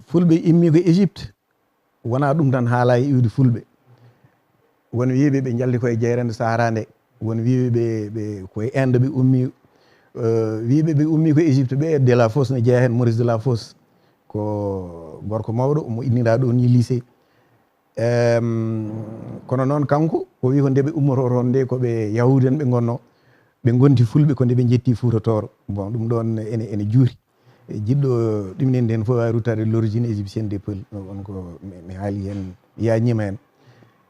fulɓe immi ko Égypte wona ɗum tan haala e iwde fulɓe won wiiɓe ɓe jalli koye jeyrande Sahara nde won wiiɓe ɓe koye Inde ɓe ummi wiiɓe ɓe ummi ko Égypte ɓe de la Fosse ne jeeya hen Maurice de la Fosse ko gorko mawɗo mo innira ɗo ni lycée kono noon kanko o wi ko nde ɓe ummoto toon nde koɓe yahude en ɓe gonno ɓe gonti fulɓe ko nde ɓe jetti Fouta Toro bon ɗum ɗon ene juuri jiɗɗo ɗuminen hen fof wawi ruttade l'origine égyptienne des Peulhs on ko mi haali hen yañima hen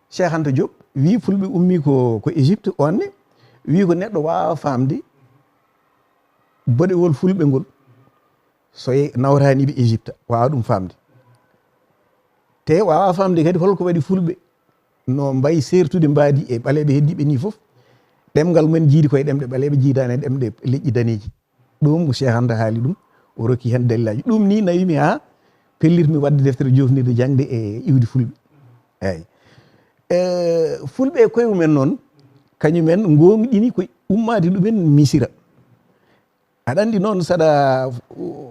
Cheikh Anta Diop wi fulɓe ummi ko Égypte onne wi ko neɗɗo wawa famde boɗewol fulɓe ngol so nawraniɓe Égypte wawa ɗum famde te wawa famde kadi holko waɗi fulɓe no mbayi sertude mbadi e ɓaleɓe heddiɓe ni foof ɗemgal mumen jiidi koye ɗemɗe ɓaleɓe jiidani e ɗemɗe leƴƴi daneji ɗum Cheikh Anta haali ɗum o rokki hen dalilaji ɗum ni nawimi ha pellitmi wadde deftere jofnirde jangde e iwde fulɓe eyyi fulɓe koye mumen noon kañumen gonɗini ko ummade ɗumen Misira aɗa andi noon saɗa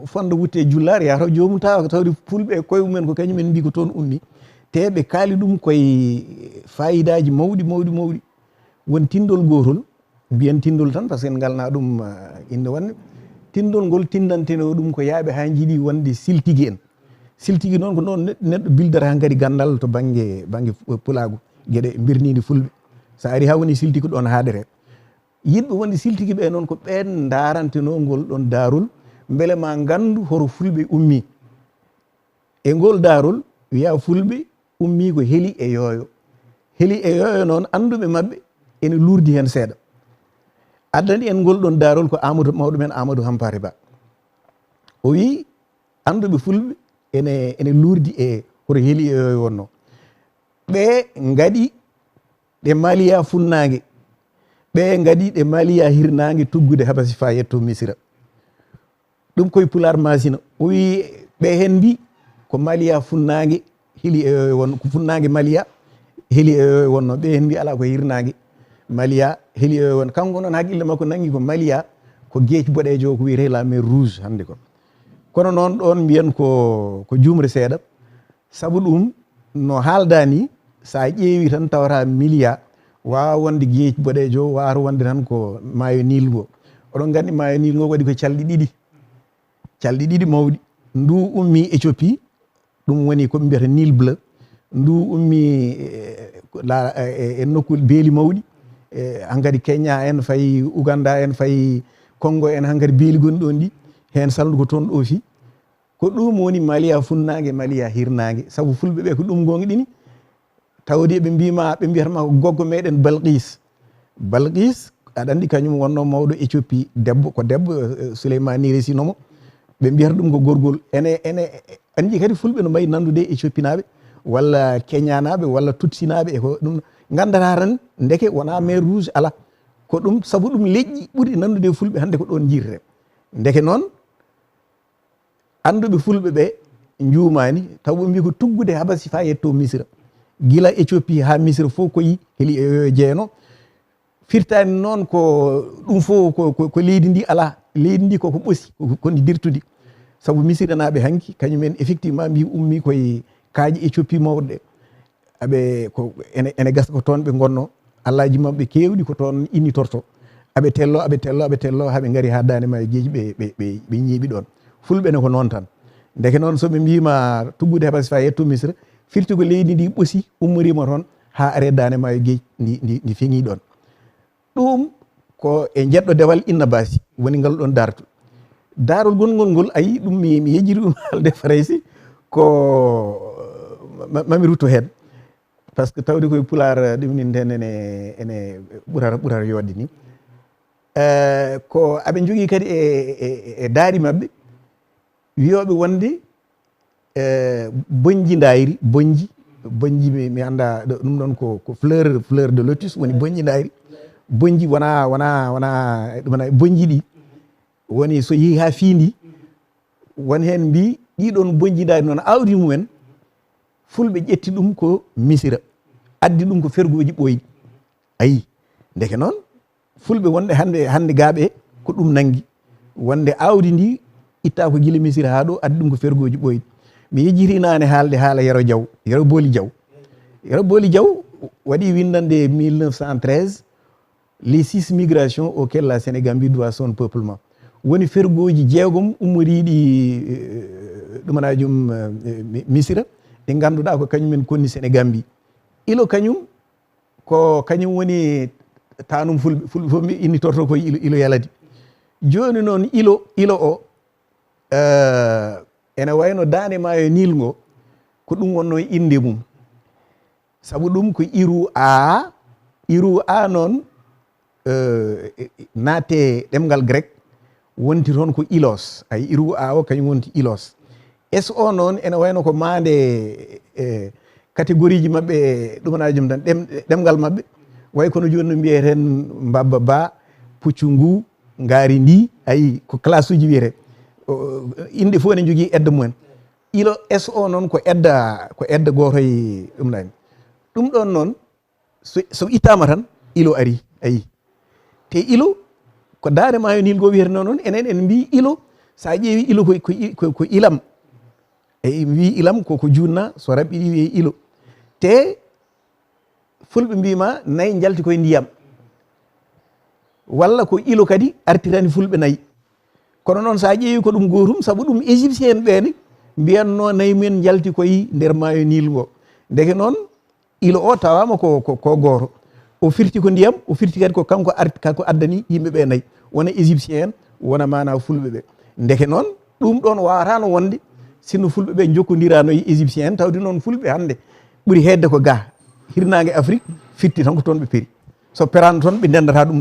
fonda wutte jullare yataw jomum tawa tawde fulɓe koye mumen ko kañumen mbi ko toon ummi te ɓe kaali ɗum koye fayidaji mawɗi won tindol gotol mbiyen tindol tan par ce que en galna ɗum inde wonde tindol ngol tindanteno ɗum ko yaaɓe ha jiiɗi wonde siltigui en siltigui noon ko noon neɗɗo bildata han kadi gandal to banggue pulago gueɗe birnide fulɓe sa ari ha woni siltigui ɗon haɗere yidɓe wonde siltigui ɓe noon ko ɓen daranteno ngol ɗon darol beele ma gandu horo fulɓe ummi e ngol darol wiya fulɓe ummi ko heeli e yooyo noon anduɓe mabɓe ene lurdi hen seeɗa addani en ngol ɗon darol ko Amadou mawɗo men Amadou Hampare Ba o wi anduɓe fulɓe ene lurdi e hoto heeli e yooyo wonno ɓe gaɗi ɗe maliya funnague ɓe gaɗi ɗe maliya hirnague tuggude habasi fa yetto Misira ɗum koye Pular masina o wi ɓe hen mbi ko maliya funnague heeli e yooyo wonno ko funnague maliya heeli e yooyo wonno ɓe hen mbi ala ko hirnague maliya heeli e yooyo wonno kanko noon haqqille makko nangi ko maliya ko gueeci boɗejo ko wiyete la mer rouge hande ko kono noon ɗon mbiyen ko jumre seeɗa saabu ɗum no haalda ni sa ƴeewi tan tawata miliya wawa wonde gueeci boɗejo wawata wonde tan ko maayo Nil ngo oɗon gandi maayo Nil ngo waɗi ko calɗi ɗiɗi mawɗi ndu ummi Éthiopie ɗum woni koɓe mbiyata Nil bleu ndu ummi e nokkude beeli mawɗi hankadi Kenya en fayi Uganda en fayi Congo en hankadi beeli gonɗi ɗon ɗi hen saldu ko toon ɗo fi ko ɗum woni maliya funnague maliya hirnague saabu fulɓe ɓe ko ɗum gonɗini tawde ɓe mbima ɓe mbiyatama ko goggo meɗen Balqis aɗa andi kañum wonno mawɗo Éthiopie debbo Souleymani resinomo ɓe mbiyata ɗum ko gorgol ene andi kadi fulɓe no mbayi nandude Éthiopie naɓe walla Kenya naɓe walla Tutsi naɓe e ko ɗum gandata tan ndeke wona mer rouge ala ko ɗum saabu ɗum leƴƴi ɓuuri nandude fulɓe hande ko ɗon jirte ndeke noon anduɓe fulɓe ɓe juumani taw ɓe mbi ko tuggude habasi fa yetto Misira gila Éthiopie ha Misira fof koyi heeli e yoyo jeeyano firtani noon ko ɗum fof ko leydi ndi ala leydi ndi koko ɓoosi koni dirtudi saabu Misira naɓe hanki kañumen effectivement mbi ummi koye kaaƴe Éthiopie mawɗe aɓe ko ene gasa ko toon ɓe gonno allaji mabɓe kewɗi ko toon innitorto aɓe tello haɓe gaari ha dande maayo gueji ɓe ñiiɓi ɗon fulɓe ne ko noon tan ndeke noon soɓe mbima tuggude habasi fa yetto Misira firti ko leydi ndi ɓoosi ummorima toon ha are dande maayo gueji ndi feŋi ɗon ɗum ko e jeɗɗo dewal Inna Basi woni ngal ɗon darol gongol ngol ayi ɗum mi yejjiri ɗum haalde faraysi ko mami rutto hen par ce que tawde koye Pular ɗumninten ene ɓurata yodde ni ko aɓe jogui kadi e daari mabɓe wiyoɓe wonde bonji mi anda ɗum ɗon ko fleur de lotus woni bonji daari bonji wona bonji ɗi woni so yeehi ha fiindi won hen mbi ɗiɗon bonji daari noon awdi mumen fulɓe ƴetti ɗum ko Misira addi ɗum ko fergoji ɓoyɗi ayi ndeke noon fulɓe wonɗe hande gaaɓe ko ɗum nangi wonde awdi ndi itta ko guila Misira ha ɗo addi ɗum ko fergoji ɓoyɗi mi yejjiri naane haalde haala Yero Diaw Yero Booli Diaw Yero Booli Diaw waɗi windande 1913 les 6 migrations auxquelles la Sénégambie doit son peuplement woni fergoji jeegom ummoriɗi ɗumanajum misira ɗi ganduɗa ko kañumen konni Sénégambie ilo kañum ko kañum woni tanum fulɓe fof mi innitorto koye ilo yaladi joni noon ilo o ene wayno dande maayo Nil ngo ko ɗum wonno inde mum saabu ɗum ko iru a noon naate ɗemgal grec wonti toon ko ilos ay iru a o kañum wonti ilos so noon ene wayno ko mande catégorie ji mabɓe ɗumanajum tan ɗemgal mabɓe way kono joni no mbiyeten mbabba ba puccu ngu ngaari ndi ayi ko classe uji wiyete inde fof ne jogui edda mumen ilo so noon ko edda goto e ɗum ɗani ɗum ɗon noon so ittama tan ilo ari ayi te ilo ko daare maayo Nil go wiyete noon enen en mbi ilo sa ƴeewi ilo ko ilam e wi ilam koko junna so raɓɓiɗi wiye ilo te fulɓe mbima nayyi jalti koye ndiyam walla ko ilo kadi artirani fulɓe nayyi kono noon sa ƴeewi ko ɗum gotum saabu ɗum égyptien ɓene mbiyanno nayyi mumen jalti koye nder maayo Nil ngo ndeke noon ilo o tawama ko goto o firti ko ndiyam o firti kadi ko kanko addani yimɓeɓe nayyi wona égyptien en wona mana fulɓe ɓe ndeke noon ɗum ɗon wawatano wonde sinno fulɓe ɓe jokkodirano e égyptien en tawde noon fulɓe hande ɓuuri hedde ko ga hirnangue Afrique fitti tan ko toon ɓe peeri so perano toon ɓe ndendata ɗum